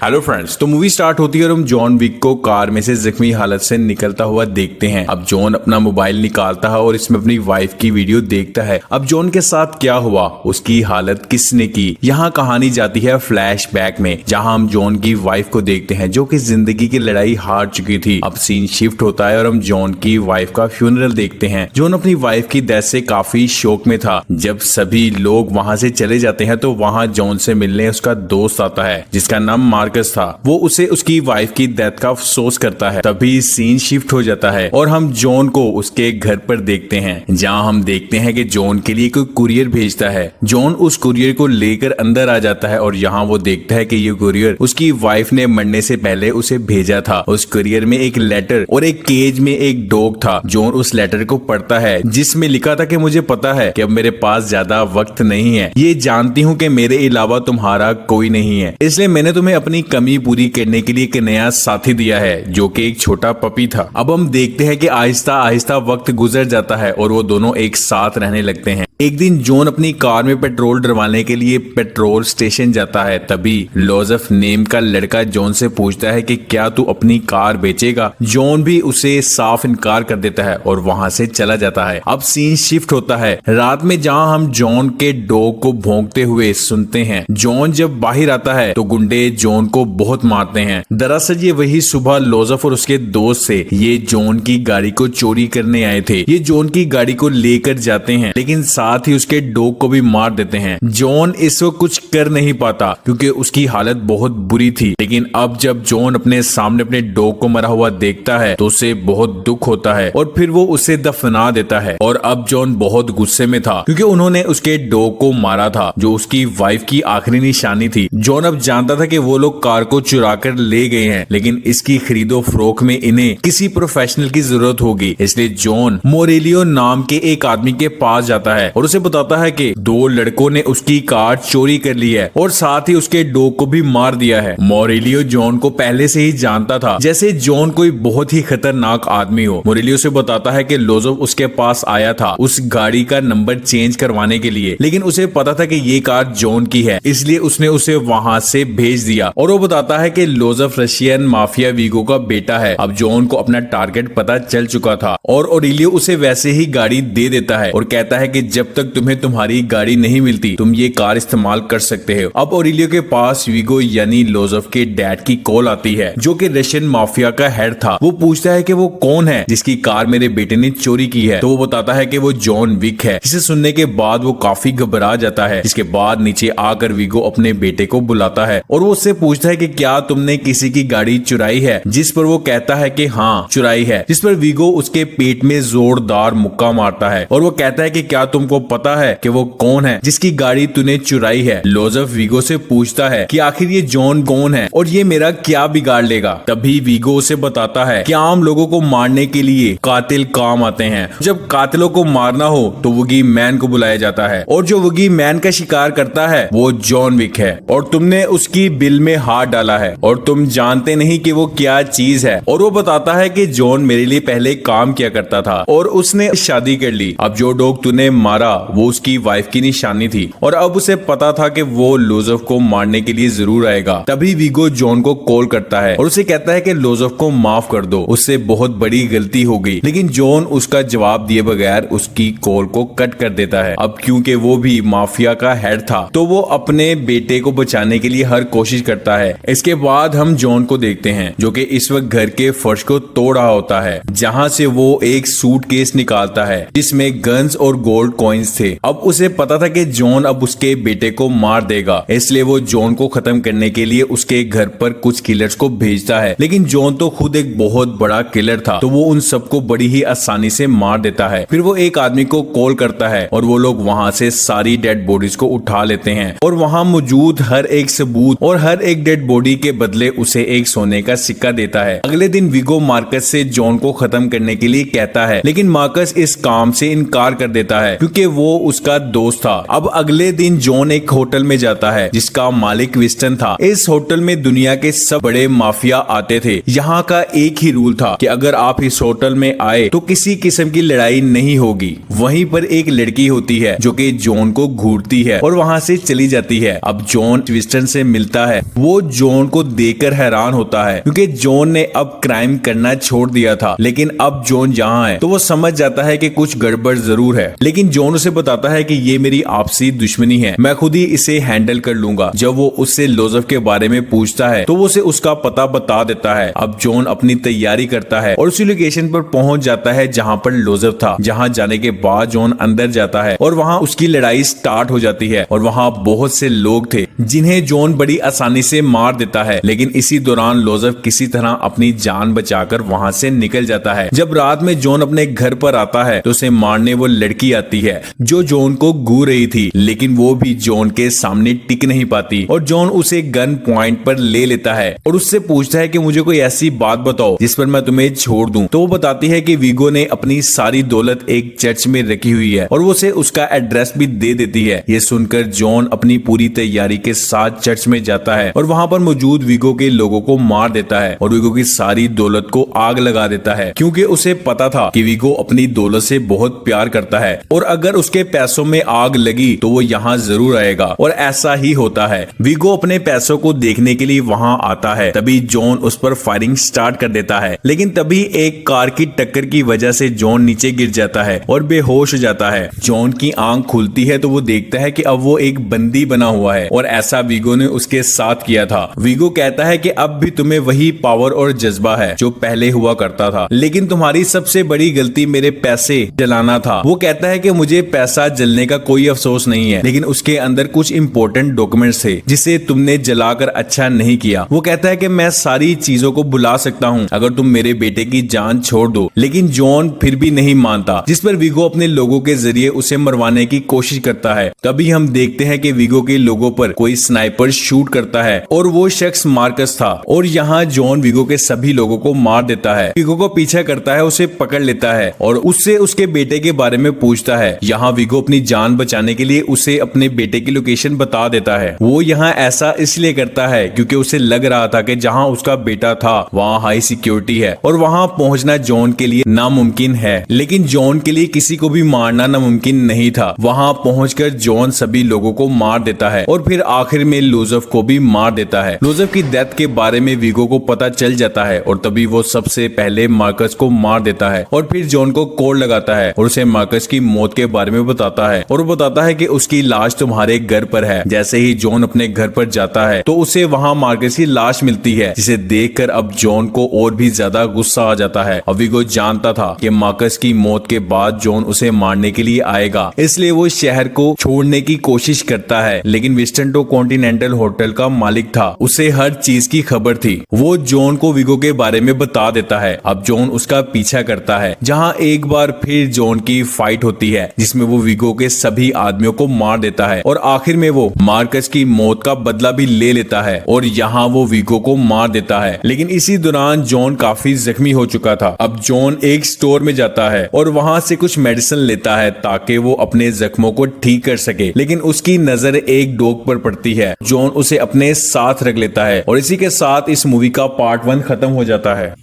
Hello friends, तो movie start होती है और हम जॉन विक को कार में से जख्मी हालत से निकलता हुआ देखते हैं। अब जॉन अपना मोबाइल निकालता है और इसमें अपनी वाइफ की वीडियो देखता है। अब जॉन के साथ क्या हुआ, उसकी हालत किसने की, यहाँ कहानी जाती है फ्लैशबैक में, जहाँ हम जॉन की वाइफ को देखते हैं जो कि जिंदगी की लड़ाई हार चुकी थी। अब सीन शिफ्ट होता है और हम जॉन की वाइफ का फ्यूनरल देखते हैं। जॉन अपनी वाइफ की डेथ से काफी शोक में था। जब सभी लोग वहाँ से चले जाते हैं तो वहाँ जॉन से मिलने उसका दोस्त आता है जिसका नाम मार्कस था। वो उसे उसकी वाइफ की डेथ का अफसोस करता है। तभी सीन शिफ्ट हो जाता है और हम जॉन को उसके घर पर देखते हैं, जहां हम देखते हैं कि जॉन के लिए कोई कुरियर भेजता है। जॉन उस कुरियर को लेकर अंदर आ जाता है और यहाँ वो देखता है कि ये कुरियर उसकी वाइफ ने मरने से पहले उसे भेजा था। उस कुरियर में एक लेटर और एक केज में एक डॉग था। जॉन उस लेटर को पढ़ता है जिसमें लिखा था कि मुझे पता है कि अब मेरे पास ज्यादा वक्त नहीं है, ये जानती हूँ कि मेरे अलावा तुम्हारा कोई नहीं है, इसलिए मैंने तुम्हें अपनी कमी पूरी करने के लिए एक नया साथी दिया है जो कि एक छोटा पपी था। अब हम देखते हैं कि आहिस्ता आहिस्ता वक्त गुजर जाता है और वो दोनों एक साथ रहने लगते हैं। एक दिन जॉन अपनी कार में पेट्रोल डलवाने के लिए पेट्रोल स्टेशन जाता है। तभी लोजेफ नेम का लड़का जॉन से पूछता है कि क्या तू अपनी कार बेचेगा। जॉन भी उसे साफ इनकार कर देता है और वहां से चला जाता है। अब सीन शिफ्ट होता है रात में, जहां हम जॉन के डॉग को भौंकते हुए सुनते हैं। जॉन जब बाहर आता है तो गुंडे जॉन को बहुत मारते हैं। दरअसल ये वही सुबह लोजेफ और उसके दोस्त से ये जॉन की गाड़ी को चोरी करने आए थे। ये जॉन की गाड़ी को लेकर जाते हैं लेकिन साथ ही उसके डॉग को भी मार देते हैं। जॉन इस वक्त कुछ कर नहीं पाता क्योंकि उसकी हालत बहुत बुरी थी। लेकिन अब जब जॉन अपने सामने अपने डॉग को मरा हुआ देखता है तो उसे बहुत दुख होता है और फिर वो उसे दफना देता है। और अब जॉन बहुत गुस्से में था क्योंकि उन्होंने उसके डॉग को मारा था जो उसकी वाइफ की आखिरी निशानी थी। जॉन अब जानता था कि वो लोग कार को चुरा कर ले गए हैं, लेकिन इसकी खरीदो फरोख्त में इन्हें किसी प्रोफेशनल की जरूरत होगी। इसलिए जॉन मोरेलियो नाम के एक आदमी के पास जाता है और उसे बताता है कि दो लड़कों ने उसकी कार चोरी कर ली है और साथ ही उसके डॉग को भी मार दिया है। मोरेलियो जॉन को पहले से ही जानता था, जैसे जॉन कोई बहुत ही खतरनाक आदमी हो। मोरेलियो से बताता है कि लोजेफ उसके पास आया था उस गाड़ी का नंबर चेंज करवाने के लिए, लेकिन उसे पता था कि ये कार जॉन की है, इसलिए उसने उसे वहां से भेज दिया। और वो बताता है कि लोजेफ रशियन माफिया वीगो का बेटा है। अब जॉन को अपना टारगेट पता चल चुका था और ओरेलियो उसे वैसे ही गाड़ी दे देता है और कहता है कि जब तक तुम्हें तुम्हारी गाड़ी नहीं मिलती तुम ये कार इस्तेमाल कर सकते हो। अब ओरेलियो के पास वीगो यानी लोजेफ के डैड की कॉल आती है जो कि रशियन माफिया का हेड था। वो पूछता है कि वो कौन है जिसकी कार मेरे बेटे ने चोरी की है। तो वो बताता है कि वो जॉन विक है। इसे सुनने के बाद वो काफी घबरा जाता है। इसके बाद नीचे आकर वीगो अपने बेटे को बुलाता है और वो उससे पूछता है कि क्या तुमने किसी की गाड़ी चुराई है, जिस पर वो कहता है कि हाँ चुराई है। जिस पर वीगो उसके पेट में जोरदार मुक्का मारता है और वो कहता है कि क्या तुमको पता है कि वो कौन है जिसकी गाड़ी तूने चुराई है। लोजेफ वीगो से पूछता है कि आखिर ये जॉन कौन है और ये मेरा क्या बिगाड़ लेगा। तभी वीगो उसे बताता है कि आम लोगों को मारने के लिए कातिल काम आते हैं। जब कातिलों को मारना हो तो वुगी मैन को बुलाया जाता है और जो वुगी मैन का शिकार करता है वो जॉन विक है और तुमने उसकी बिल में हाथ डाला है और तुम जानते नहीं कि वो क्या चीज है। और वो बताता है कि जॉन मेरे लिए पहले काम किया करता था और उसने शादी कर ली। अब जो डॉग तूने मारा वो उसकी वाइफ की निशानी थी और अब उसे पता था कि वो लोजेफ को मारने के लिए जरूर आएगा। तभी वीगो जॉन को कॉल करता है और उसे कहता है कि लोजेफ को माफ कर दो, उससे बहुत बड़ी गलती हो गई। लेकिन जॉन उसका जवाब दिए बगैर उसकी कॉल को कट कर देता है। अब क्योंकि वो भी माफिया का हेड था तो वो अपने बेटे को बचाने के लिए हर कोशिश करता है। इसके बाद हम जॉन को देखते हैं जो कि इस वक्त घर के फर्श को तोड़ रहा होता है, जहां से वो एक सूटकेस निकालता है जिसमें गन्स और गोल्ड कॉइन्स थे। अब उसे पता था कि जॉन अब उसके बेटे को मार देगा, इसलिए वो जॉन को खत्म करने के लिए उसके घर पर कुछ किलर्स को भेजता है। लेकिन जॉन तो खुद एक बहुत बड़ा किलर था तो वो उन सबको बड़ी ही आसानी से मार देता है। फिर वो एक आदमी को कॉल करता है और वो लोग वहां से सारी डेड बॉडीज को उठा लेते हैं और वहां मौजूद हर एक सबूत और हर एक डेड बॉडी के बदले उसे एक सोने का सिक्का देता है। अगले दिन वीगो मार्कस से जॉन को खत्म करने के लिए कहता है, लेकिन मार्कस इस काम से इनकार कर देता है क्योंकि क्योंकि वो उसका दोस्त था। अब अगले दिन जॉन एक होटल में जाता है जिसका मालिक विस्टन था। इस होटल में दुनिया के सब बड़े माफिया आते थे। यहाँ का एक ही रूल था कि अगर आप इस होटल में आए तो किसी किस्म की लड़ाई नहीं होगी। वहीं पर एक लड़की होती है जो कि जॉन को घूरती है और वहाँ से चली जाती है। अब जॉन विस्टन से मिलता है। वो जॉन को देखकर हैरान होता है क्योंकि जॉन ने अब क्राइम करना छोड़ दिया था, लेकिन अब जॉन यहाँ है तो वो समझ जाता है कि कुछ गड़बड़ जरूर है। लेकिन जॉन उसे बताता है कि ये मेरी आपसी दुश्मनी है, मैं खुद ही इसे हैंडल कर लूंगा। जब वो उससे लोजेफ के बारे में पूछता है तो वो उसे उसका पता बता देता है। अब जॉन अपनी तैयारी करता है और उसी लोकेशन पर पहुंच जाता है जहां पर लोजेफ था। जहां जाने के बाद जॉन अंदर जाता है और वहां उसकी लड़ाई स्टार्ट हो जाती है और वहां बहुत से लोग थे जिन्हें जॉन बड़ी आसानी से मार देता है। लेकिन इसी दौरान लोजेफ किसी तरह अपनी जान बचाकर वहां से निकल जाता है। जब रात में जॉन अपने घर पर आता है तो उसे मारने वो लड़की आती है जो जॉन को घूर रही थी, लेकिन वो भी जॉन के सामने टिक नहीं पाती और जॉन उसे गन पॉइंट पर ले लेता है और उससे पूछता है कि मुझे कोई ऐसी बात बताओ जिस पर मैं तुम्हें छोड़ दूं। तो वो बताती है कि वीगो ने अपनी सारी दौलत एक चर्च में रखी हुई है और वो उसे उसका एड्रेस भी दे देती है। ये सुनकर जॉन अपनी पूरी तैयारी के साथ चर्च में जाता है और वहां पर मौजूद वीगो के लोगों को मार देता है और वीगो की सारी दौलत को आग लगा देता है क्योंकि उसे पता था कि वीगो अपनी दौलत से बहुत प्यार करता है और अगर उसके पैसों में आग लगी तो वो यहाँ जरूर आएगा। और ऐसा ही होता है। वीगो अपने पैसों को देखने के लिए वहां आता है। तभी जॉन उस पर फायरिंग स्टार्ट कर देता है, लेकिन तभी एक कार की टक्कर की वजह से जॉन नीचे गिर जाता है और बेहोश हो जाता है। जॉन की आंख खुलती है तो वो देखता है कि अब वो एक बंदी बना हुआ है और ऐसा वीगो ने उसके साथ किया था। वीगो कहता है कि अब भी तुम्हें वही पावर और जज्बा है जो पहले हुआ करता था, लेकिन तुम्हारी सबसे बड़ी गलती मेरे पैसे जलाना था। वो कहता है कि मुझे पैसा जलने का कोई अफसोस नहीं है, लेकिन उसके अंदर कुछ इंपॉर्टेंट डॉक्यूमेंट्स थे जिसे तुमने जलाकर अच्छा नहीं किया। वो कहता है कि मैं सारी चीजों को भुला सकता हूँ अगर तुम मेरे बेटे की जान छोड़ दो, लेकिन जॉन फिर भी नहीं मानता, जिस पर वीगो अपने लोगों के जरिए उसे मरवाने की कोशिश करता है। तभी हम देखते हैं कि वीगो के लोगों पर कोई स्नाइपर शूट करता है और वो शख्स मार्कस था और यहाँ जॉन वीगो के सभी लोगों को मार देता है। वीगो को पीछा करता है, उसे पकड़ लेता है और उससे उसके बेटे के बारे में पूछता है। यहाँ वीगो अपनी जान बचाने के लिए उसे अपने बेटे की लोकेशन बता देता है। वो यहाँ ऐसा इसलिए करता है क्योंकि उसे लग रहा था कि जहाँ उसका बेटा था वहाँ हाई सिक्योरिटी है और वहाँ पहुँचना जॉन के लिए नामुमकिन है। लेकिन जॉन के लिए किसी को भी मारना नामुमकिन नहीं था। वहाँ पहुंचकर जॉन सभी लोगों को मार देता है और फिर आखिर में लोजेफ को भी मार देता है। लोजेफ की डेथ के बारे में वीगो को पता चल जाता है और तभी वो सबसे पहले मार्कस को मार देता है और फिर जॉन को कोड लगाता है और उसे मार्कस की मौत के बारे में बताता है और वो बताता है कि उसकी लाश तुम्हारे घर पर है। जैसे ही जॉन अपने घर पर जाता है तो उसे वहाँ मार्कस की लाश मिलती है, जिसे देखकर अब जॉन को और भी ज्यादा गुस्सा आ जाता है। अब वीगो जानता था कि मार्कस की मौत के बाद जॉन उसे मारने के लिए आएगा, इसलिए वो शहर को छोड़ने की कोशिश करता है। लेकिन विस्टन तो कॉन्टिनेंटल होटल का मालिक था, उसे हर चीज की खबर थी। वो जॉन को वीगो के बारे में बता देता है। अब जॉन उसका पीछा करता है, जहां एक बार फिर जॉन की फाइट होती है जिसमें वो वीगो के सभी आदमियों को मार देता है और आखिर में वो मार्कस की मौत का बदला भी ले लेता है और यहाँ वो वीगो को मार देता है। लेकिन इसी दौरान जॉन काफी जख्मी हो चुका था। अब जॉन एक स्टोर में जाता है और वहां से कुछ मेडिसिन लेता है ताकि वो अपने जख्मों को ठीक कर सके। लेकिन उसकी नजर एक डॉग पर पड़ती है। जॉन उसे अपने साथ रख लेता है और इसी के साथ इस मूवी का पार्ट 1 खत्म हो जाता है।